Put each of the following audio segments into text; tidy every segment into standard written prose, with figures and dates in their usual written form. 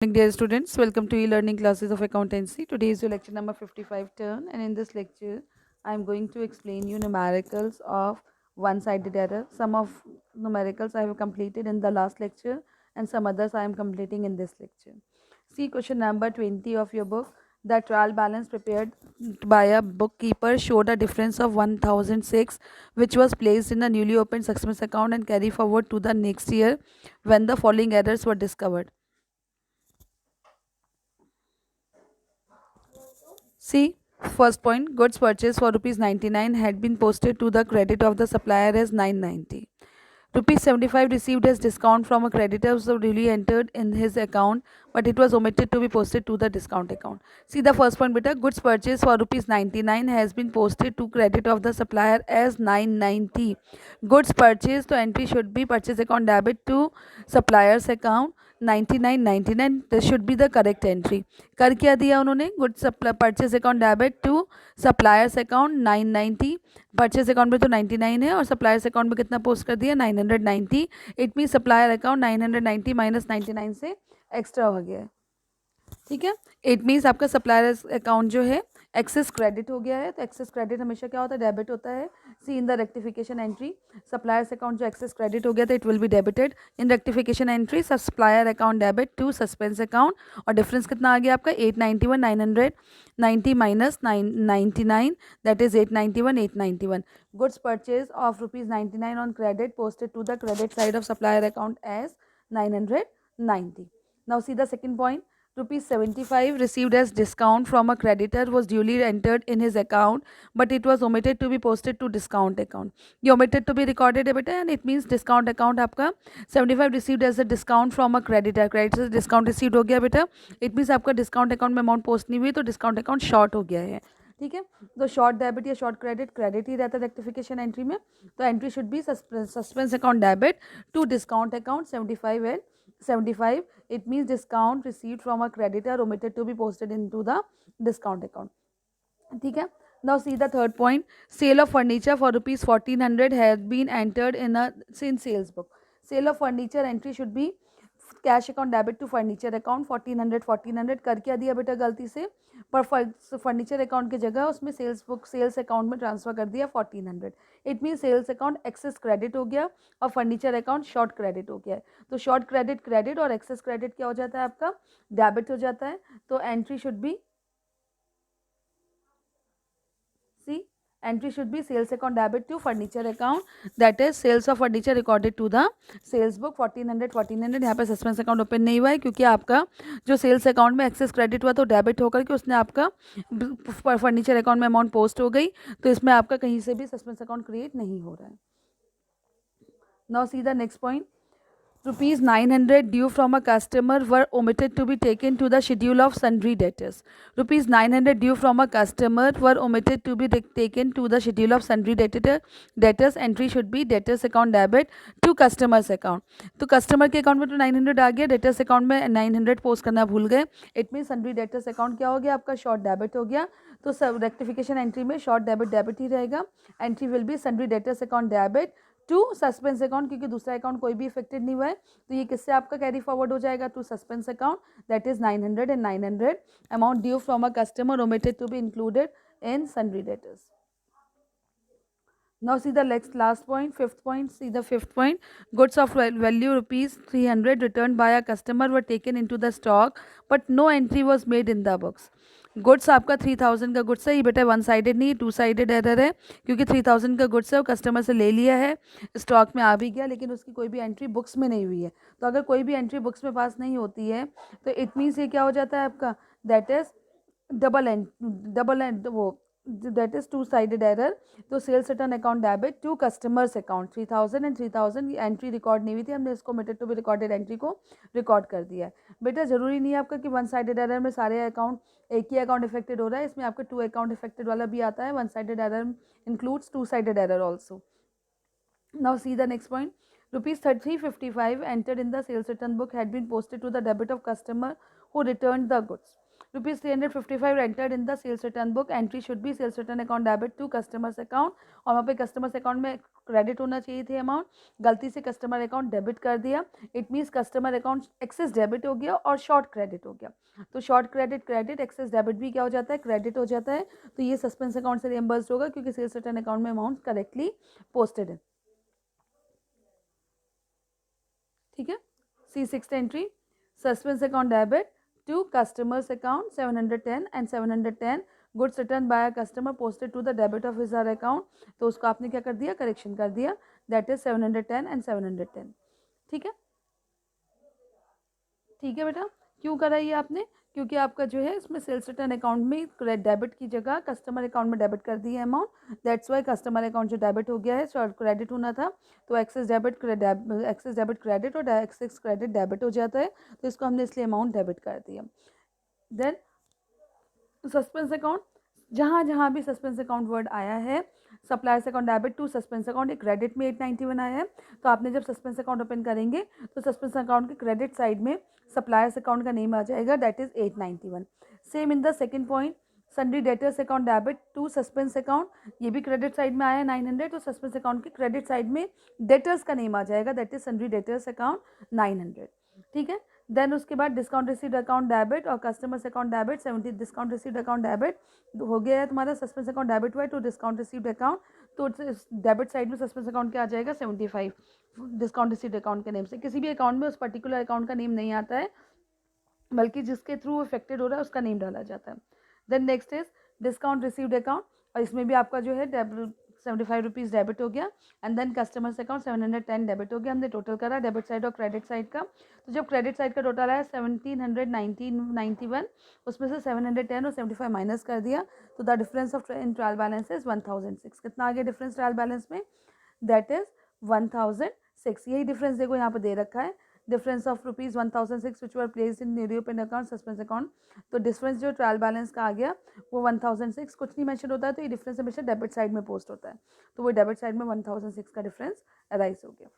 Morning, dear students, welcome to e-learning classes of accountancy. Today is your lecture number 55 turn, and in this lecture I am going to explain you numericals of one-sided error. Some of numericals I have completed in the last lecture and some others I am completing in this lecture. See question number 20 of your book. The trial balance prepared by a bookkeeper showed a difference of 1006 which was placed in a newly opened suspense account and carried forward to the next year when the following errors were discovered. See, first point, goods purchased for rupees 99 had been posted to the credit of the supplier as 990. Rupees 75 received as discount from a creditor was really entered in his account, but it was omitted to be posted to the discount account. See the first point, beta. Goods purchased for rupees 99 has been posted to credit of the supplier as 990. Goods purchased, so entry should be purchase account debit to supplier's account 9999. This should be the correct entry. कर क्या दिया उन्होंने? Goods purchase account debit to suppliers account 990. Purchase account में तो 99 है और suppliers account में कितना पोस्ट कर दिया? 990. It mean supplier account 990 minus 99 से एक्स्ट्रा हो गया है. ठीक है, इट मीन्स आपका सप्लायर अकाउंट जो है एक्सेस क्रेडिट हो गया है. तो एक्सेस क्रेडिट हमेशा क्या होता है? डेबिट होता है. See in the rectification entry suppliers account जो एक्सेस क्रेडिट हो गया था it will be debited in rectification entry supplier account debit to suspense account. और डिफरेंस कितना आ गया आपका? 891 990 minus 999 that is 891 891. Goods purchase of rupees 99 on credit posted to the credit side of supplier account as 990. Now see the second point. Rupees 75 received as discount from a creditor was duly entered in his account, but it was omitted to be posted to discount account. ये omitted to be recorded है बेटा, and it means discount account आपका 75 received as a discount from a creditor. Creditor से discount received हो गया बेटा. It means आपका discount account में amount post नहीं हुई तो discount account short हो गया है. ठीक है, तो शॉर्ट डेबिट या शॉर्ट क्रेडिट ही रहता है रेक्टिफिकेशन एंट्री में. तो entry should be suspense account debit to discount account 75 and 75. It means discount received from a creditor omitted to be posted into the discount account. ठीक है. Now see the third point. Sale of furniture for rupees 1400 has been entered in sales book. Sale of furniture entry should be cash account debit to furniture account 1400 कर क्या दिया बेटा गलती से, पर furniture account की जगह उसमें सेल्स अकाउंट में ट्रांसफर कर दिया 1400. It mean sales account excess credit हो गया और फर्नीचर अकाउंट शॉर्ट क्रेडिट हो गया है. तो शॉर्ट क्रेडिट और एक्सेस क्रेडिट क्या हो जाता है आपका? डेबिट हो जाता है. तो entry should B entry should be sales account debit to furniture account, that is sales of furniture recorded to the sales book 1400. यहाँ पे सस्पेंस अकाउंट ओपन नहीं हुआ है क्योंकि आपका जो सेल्स अकाउंट में एक्सेस क्रेडिट हुआ तो डेबिट होकर के उसने आपका फर्नीचर अकाउंट में अमाउंट पोस्ट हो गई. तो इसमें आपका कहीं से भी सस्पेंस अकाउंट क्रिएट नहीं हो रहा है. Now see the next point. Rupees 900 due from a customer were omitted to be taken to the schedule of sundry debtors. Rupees 900 due from a customer were omitted to be taken to the schedule of sundry debtors. Entry should be debtors account debit to customers account. तो customer के account में तो 900 आ गया, debtors account में 900 post करना भूल गए. It means sundry debtors account क्या हो गया आपका? short debit हो गया. तो सब rectification entry में short debit ही रहेगा. Entry will be sundry debtors account debit to suspense account, क्योंकि दूसरा अकाउंट कोई भी इफेक्टेड नहीं हुआ है. तो ये किससे आपका कैरी फॉरवर्ड हो जाएगा? To suspense account, that is 900 and 900 amount due from a customer omitted to be included in sundry debtors. Now see the last point, fifth point. See the fifth point. Goods of value rupees 300 returned by a customer were taken into the stock, but no entry was made in the books. Goods आपका 3000 का goods है. ये बेटा one sided नहीं, to sided error है क्योंकि 3000 का goods है वो कस्टमर से ले लिया है, स्टॉक में आ भी गया, लेकिन उसकी कोई भी एंट्री बुक्स में नहीं हुई है. तो अगर कोई भी एंट्री बुक्स में पास नहीं होती है तो इट मीन्स ये क्या हो जाता है आपका? दैट इज डबल एंड वो that is two sided error. तो sales return account debit to customers account 3000 and 3000 entry record नहीं हुई थी, हमने इसको omitted to be recorded entry को रिकॉर्ड कर दिया है. बेटा जरूरी नहीं है आपका कि वन साइडेड एरर में सारे अकाउंट एक ही अकाउंट इफेक्टेड हो रहा है. इसमें आपका टू अकाउंट इफेक्टेड वाला भी आता है. One sided error includes to sided error also. Now see the next point. Rupees 355 entered in the sales return book had been posted to the debit of customer who returned the goods. Rupees 355 entered in the sales return book. Entry should be sales return account debit to customers account. और वहाँ पे customers account में credit होना चाहिए थे amount, गलती से customer account debit कर दिया, it means customer account excess debit हो गया और शॉर्ट क्रेडिट हो गया। तो short credit credit, excess debit भी क्या हो जाता है, क्रेडिट हो जाता है। तो ये सस्पेंस अकाउंट से रिएम्बर्स्ड होगा क्योंकि सेल्स रिटर्न अकाउंट में अमाउंट करेक्टली पोस्टेड है। ठीक है, see sixth entry, suspense account debit to customers account 710 and 710 goods return by customer posted to the debit of his are account. तो उसको आपने क्या कर दिया, करेक्शन कर दिया, दैट इज 710 एंड 710। ठीक है, ठीक है बेटा, क्यों करा ये आपने, क्योंकि आपका जो है इसमें सेल्स रिटर्न अकाउंट में डेबिट की जगह कस्टमर अकाउंट में डेबिट कर दी है amount, that's why customer account जो डेबिट हो गया है, शॉर्ट क्रेडिट होना था, तो एक्सेस डेबिट क्रेडिट और एक्सेस क्रेडिट डेबिट हो जाता है, तो इसको हमने इसलिए अमाउंट डेबिट कर दिया। देन सस्पेंस अकाउंट, जहाँ जहाँ भी सस्पेंस अकाउंट वर्ड आया है, suppliers account debit to suspense account, एक क्रेडिट में 891 आया है, तो आपने जब सस्पेंस अकाउंट ओपन करेंगे तो सस्पेंस अकाउंट के क्रेडिट साइड में सप्लायर्स अकाउंट का नेम आ जाएगा, that is 891। Same in the second point, sundry debtors account debit to suspense account, ये भी क्रेडिट साइड में आया 900, तो सस्पेंस अकाउंट के क्रेडिट साइड में डेटर्स का नेम आ जाएगा, that is sundry debtors account 900। ठीक है, देन उसके बाद डिस्काउंट रिसीव्ड अकाउंट डेबिट और customers account debit 70, discount received account debit हो गया है तुम्हारा, सस्पेंस अकाउंट डेबिट हुआ है टू डिस्काउंट रिसीव्ड अकाउंट, तो डेबिट साइड में सस्पेंस अकाउंट क्या आ जाएगा 75 डिस्काउंट रिसीव्ड अकाउंट के नेम से। किसी भी अकाउंट में उस पर्टिकुलर अकाउंट का नेम नहीं आता है, बल्कि जिसके थ्रू इफेक्टेड हो रहा है उसका नेम डाला जाता है। Then next is discount received account, और इसमें भी आपका जो है 75 रुपीज़ डेबिट हो गया, and then customers account 710 debit हो गया, हमने टोटल करा डेबिट साइड और क्रेडिट साइड का। तो जब क्रेडिट साइड का टोटल आया 1791, उसमें से 710 और 75 माइनस कर दिया, तो the difference of in trial balance is 1006। कितना आ गया डिफरेंस ट्रायल बैलेंस में, दैट इज 1006। यही डिफरेंस देखो यहाँ पर दे रखा है, difference of rupees 1006 which were placed in newly open account suspense account. तो डिफरेंस जो ट्रायल बैलेंस का आ गया वो 1006, कुछ नहीं मेंशन होता है, तो ये डिफरेंस हमेशा डेबिट साइड में पोस्ट होता है, तो वो डेबिट साइड में 1006 का डिफरेंस अराइज हो गया।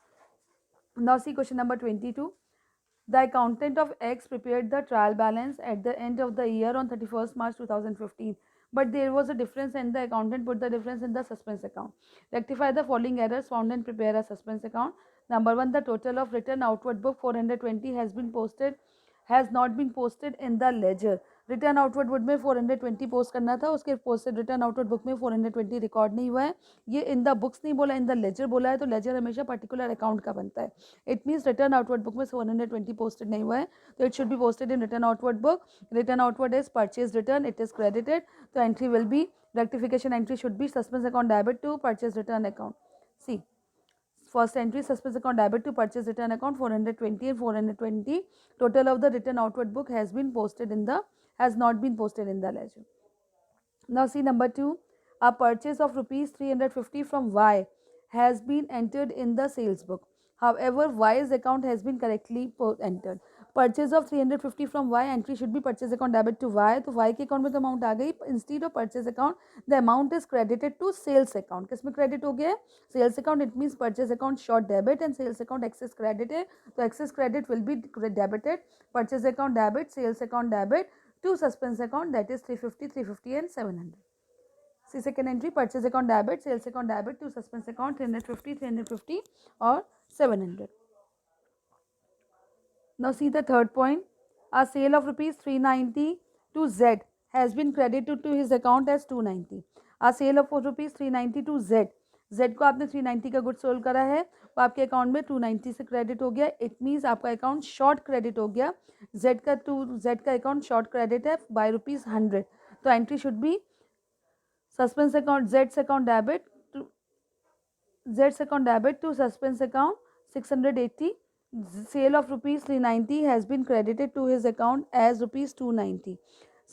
Now C question number 22, the accountant of X prepared the trial balance at the end of the year on 31st March 2015, but there was a difference and the accountant put the difference in the suspense account. Rectify the following errors found and prepare a suspense account. Number 1, the total of written outward book 420 has not been posted in the ledger. Return outward book में 420 post करना था, उसके posted return outward book में 420 record नहीं हुआ है। ये in the books नहीं बोला, इन द लेजर बोला है, तो लेजर हमेशा पर्टिकुलर अकाउंट का बनता है। It means return outward book में 420 पोस्टेड नहीं हुआ है, तो it should be posted in return outward book. Return outward is purchase return, it is credited, तो entry will be rectification entry should be suspense account debit to purchase return account. See first entry suspense account debit to purchase return account 420 and 420, total of the written outward book has not been posted in the ledger. Now see number 2, a purchase of rupees 350 from Y has been entered in the sales book, however Y's account has been correctly entered. Purchase of 350 from Y, entry should be purchase account debit to Y, तो Y के account में तो amount आ गई, instead of purchase account the amount is credited to sales account. किसमें credit हो गया है, sales account, it means purchase account short debit and sales account excess credit है, तो excess credit will be debited, purchase account debit, sales account debit to suspense account, that is 350, 350 and 700। See second entry purchase account debit, sales account debit to suspense account 350, 350 और 700। Now see the third point, a sale of rupees 390 to Z has been credited to his account as 290. A sale of rupees 390 to Z, Z को आपने 390 का good sold करा है, वो आपके account में 290 से क्रेडिट हो गया, इट मीन्स आपका अकाउंट शॉर्ट क्रेडिट हो गया, Z का अकाउंट शॉर्ट क्रेडिट है बाय रुपीज़ 100, तो entry should be suspense account Z account debit to suspense account 680, sale of rupees 390 has been credited to his account as rupees 290.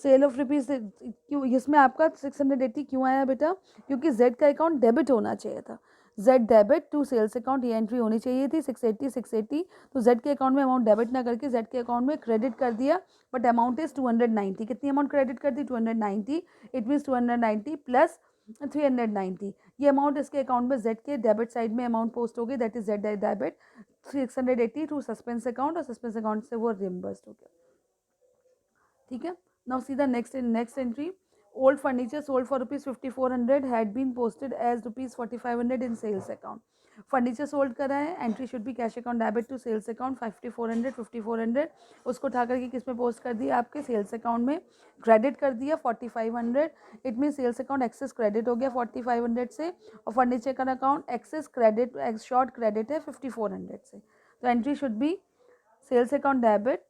Sale of rupees क्यों इसमें आपका 680 क्यों आया बेटा, क्योंकि Z का अकाउंट डेबिट होना चाहिए था, Z debit to sales account, ये एंट्री होनी चाहिए थी 680, तो Z के अकाउंट में अमाउंट डेबिट ना करके Z के अकाउंट में क्रेडिट कर दिया, बट अमाउंट इज 290। कितनी अमाउंट क्रेडिट कर दी, 290, इट मीन्स 290 प्लस 390, ये अमाउंट इसके अकाउंट में Z के डेबिट साइड में अमाउंट पोस्ट हो गई, that is Z debit 680 to suspense account, और सस्पेंस अकाउंट से वो रिम्बर्स्ड हो गया। ठीक है, now see the next entry, old furniture sold for rupees 5400 had been posted as rupees 4500 in sales account. Furniture sold करा है, entry should be cash account debit to sales account 5400 उसको उठा करके किस में पोस्ट कर दिया, आपके सेल्स अकाउंट में क्रेडिट कर दिया 4500। It mean sales account excess credit हो गया 4500 से, और फर्नीचर का account excess credit short credit है 5400 से। तो entry should be sales account debit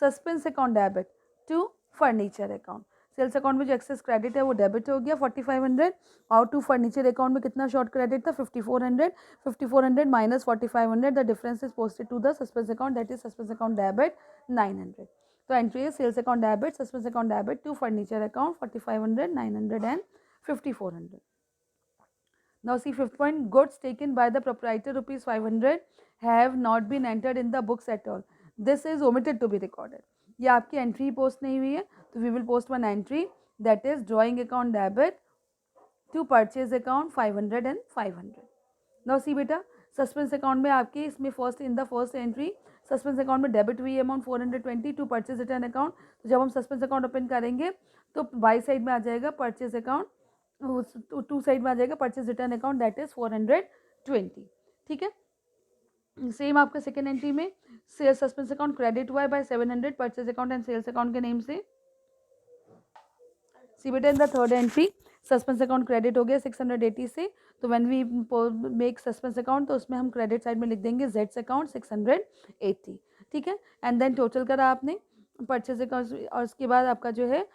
suspense account debit to furniture account. Sales account में जो एक्सेस क्रेडिट है वो डेबिट हो गया 4500, और टू फर्नीचर अकाउंट में कितना शॉर्ट क्रेडिट था 5400, 5400 minus 4500, the difference is posted to the suspense account, that is suspense account debit 900। तो एंट्री है sales account debit suspense account debit to furniture account 4500, 900 and 5400. Now see fifth point, goods taken by the proprietor rupees 500 have not been entered in the books at all. This is omitted to be recorded. ये आपकी entry post नहीं हुई है, तो we will post one entry, that is drawing account debit to purchase account 500 and 500. Now see बेटा, suspense account में आपके इसमें first in the first entry suspense account में डेबिट हुई amount 420 to purchase return account. तो जब हम suspense account open करेंगे तो बाई साइड में आ जाएगा परचेज अकाउंट, टू साइड में आ जाएगा purchase return account, that is 420. ठीक है. सेम आपका सेकेंड एंट्री में सेल्स सस्पेंस अकाउंट क्रेडिट हुआ है by 700 purchase account and sales account के नेम से. सी बेटा in the third entry suspense account credit हो गया 680 से, तो when we make suspense account तो उसमें हम क्रेडिट साइड में लिख देंगे जेड्स अकाउंट 680. ठीक है. एंड देन टोटल करा आपने परचेज अकाउंट, और उसके बाद आपका जो है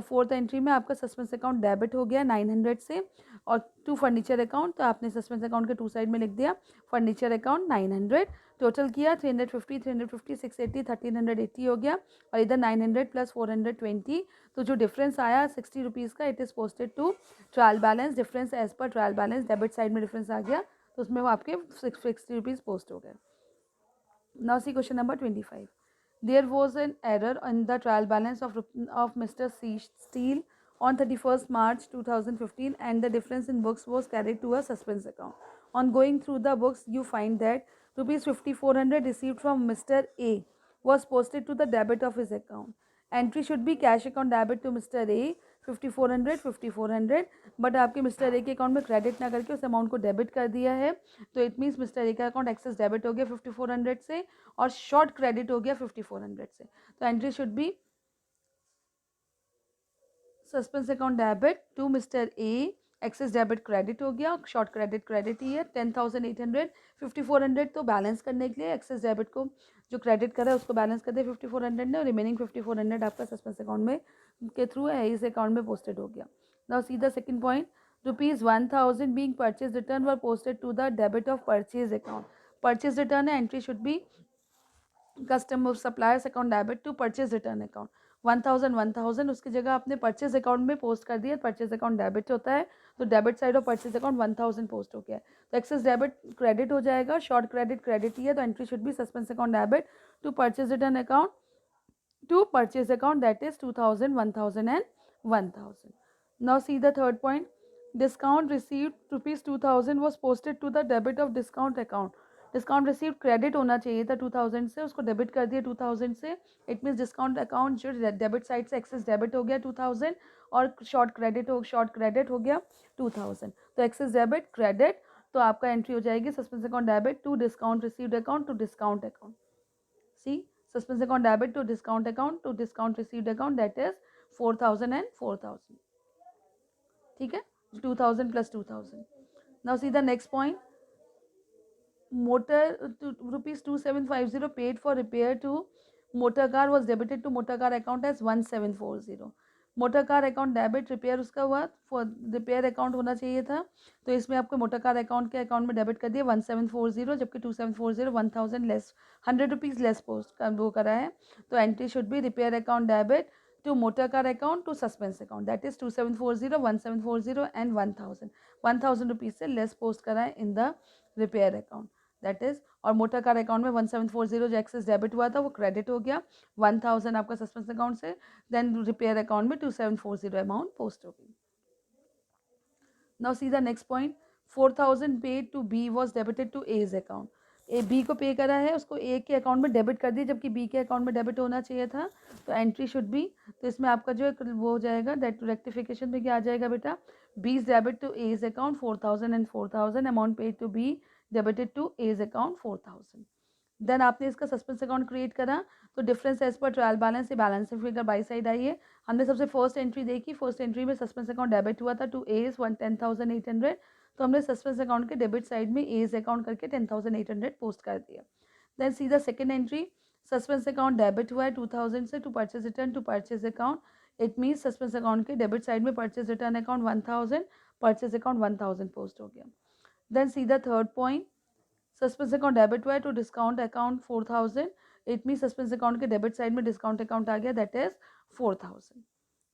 फोर्थ एंट्री में आपका सस्पेंस अकाउंट डेबिट हो गया 900 से, और टू फर्नीचर अकाउंट तो आपने सस्पेंस अकाउंट के टू साइड में लिख दिया फर्नीचर अकाउंट 900. टोटल किया 350 350 680 1380 हो गया, और इधर 900 प्लस 420, तो जो डिफरेंस आया 60 रुपीज़ का, it is posted to trial balance. Difference as per trial balance, debit side में डिफरेंस आ गया तो उसमें वो आपके 60 रुपीज़ पोस्ट हो गए. Now see question number 25. There was an error in the trial balance of Mr. Steele on 31st March 2015, and the difference in books was carried to a suspense account. On going through the books, you find that rupees 5400 received from Mr. A was posted to the debit of his account. Entry should be cash account debit to Mr. A 5400, but आपके mister A के account में credit ना करके उस amount को debit कर दिया है, तो इट मीन्स मिस्टर ए का अकाउंट एक्सेस डेबिट हो गया 5400 से, और शॉर्ट क्रेडिट हो गया 5400 से. तो entry should be suspense account debit to mister A, excess debit credit हो गया, शॉर्ट क्रेडिट ही है 10,800. 5400 तो बैलेंस करने के लिए एक्सेस डेबिट को जो क्रेडिट करा है उसको बैलेंस कर दे 5400 ने, और रिमेनिंग 5400 आपका सस्पेंस अकाउंट में के थ्रू है इस अकाउंट में पोस्टेड हो गया. Now see the second point, rupees 1000 being purchase return were posted to the debit of purchase account. Purchase return है, entry should be customer suppliers account debit to purchase return account. 1000 उसकी जगह आपने purchase account में post कर दिया, purchase account debit होता है तो debit side of purchase account 1000 post हो गया है, तो एक्सेस डेबिट क्रेडिट हो जाएगा, शॉर्ट क्रेडिट ही है, तो entry should be suspense account debit to purchase return account to purchase account, that is 2000 1000 and 1000. Now see the third point, discount received rupees 2000 was posted to the debit of discount account. Discount receive credit होना चाहिए था 2000 से, उसको debit कर दिया 2000 से. It means discount account जो debit side से एक्सेस डेबिट हो गया 2000, और शॉर्ट क्रेडिट हो गया 2000. तो एक्सेस डेबिट क्रेडिट, तो आपका एंट्री हो जाएगी suspense account debit to discount received account to discount account. See suspense account debit to discount received account, that is 4000 and 4000. ठीक है, 2000 plus 2000. Now see the next point, motor rupees 2750 paid for repair to motor car was debited to motor car account as 1740. Motor car account debit, repair उसका हुआ, for repair account होना चाहिए था, तो इसमें आपको मोटर कार अकाउंट के account में डेबिट कर दिया 1740, जबकि 2740 1000 लेस 100 रुपीज़ लेस पोस्ट का वो करा है. तो entry should be repair account debit to motor car account to suspense account, that is 2740 1740 and 1000 rupees से लेस पोस्ट करा है in the repair account, that is. और मोटर कार अकाउंट में 1740 जो एक्सेस डेबिट हुआ था वो क्रेडिट हो गया, 1000 आपका सस्पेंस अकाउंट से, देन रिपेयर अकाउंट में 2740 अमाउंट पोस्ट हो गई. Now see the next point, 4000 paid to B was debited to A's account. A B को पे करा है, उसको ए के अकाउंट में डेबिट कर दिया जबकि बी के अकाउंट में डेबिट होना चाहिए था, तो एंट्री शुड बी, तो इसमें आपका जो है वो हो जाएगा, दैट रेक्टिफिकेशन में क्या आ जाएगा बेटा, B's debit to A's account 4000 and 4000, amount paid to be debited to A's account 4000। Then आपने इसका सस्पेंस अकाउंट क्रिएट करा, तो difference as per trial balance, ये बैलेंसिंग फिगर बाई साइड आई है। हमने सबसे फर्स्ट एंट्री देखी, फर्स्ट एंट्री में सस्पेंस अकाउंट डेबिट हुआ था टू एज 10,800, तो हमने सस्पेंस अकाउंट के डेबिट साइड में एज अकाउंट करके 10,800 पोस्ट कर दिया। Then see the second entry, suspense account debit हुआ है 2000 से to purchase return to purchase account, it means suspense account के डेबिट साइड में purchase return account 1000, purchase account 1000 post हो गया। Then see the third point, suspense account debit हुआ है to discount account 4000, it mean suspense account के debit side में discount account आ गया, that is 4000।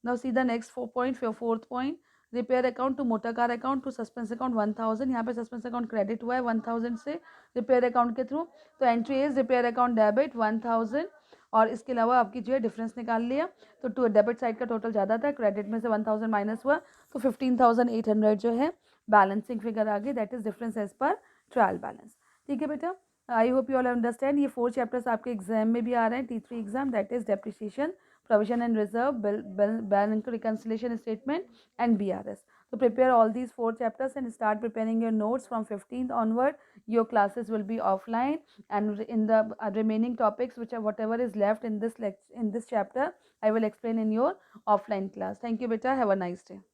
Now see the next fourth point, repair account to motor car account to suspense account 1000, यहाँ पे suspense account credit हुआ है 1000 से रिपेयर अकाउंट के थ्रू, तो entry is repair account debit 1000, और इसके अलावा आपकी जो है डिफरेंस निकाल लिया, तो टू डेबिट साइड का टोटल ज़्यादा था, क्रेडिट में से 1000 माइनस हुआ, तो 15,800 जो है बैलेंसिंग फिगर आ गई, that is difference as per trial balance. ठीक है बेटा, I hope you all understand. ये 4 चैप्टर्स आपके एग्जाम में भी आ रहे हैं, T3 exam, that is depreciation, provision and reserve, balance reconciliation statement and BRS. So prepare all these 4 chapters and start preparing your notes from 15th onward. Your classes will be offline, and in the remaining topics which are whatever is left in this chapter, I will explain in your offline class. Thank you beta, have a nice day.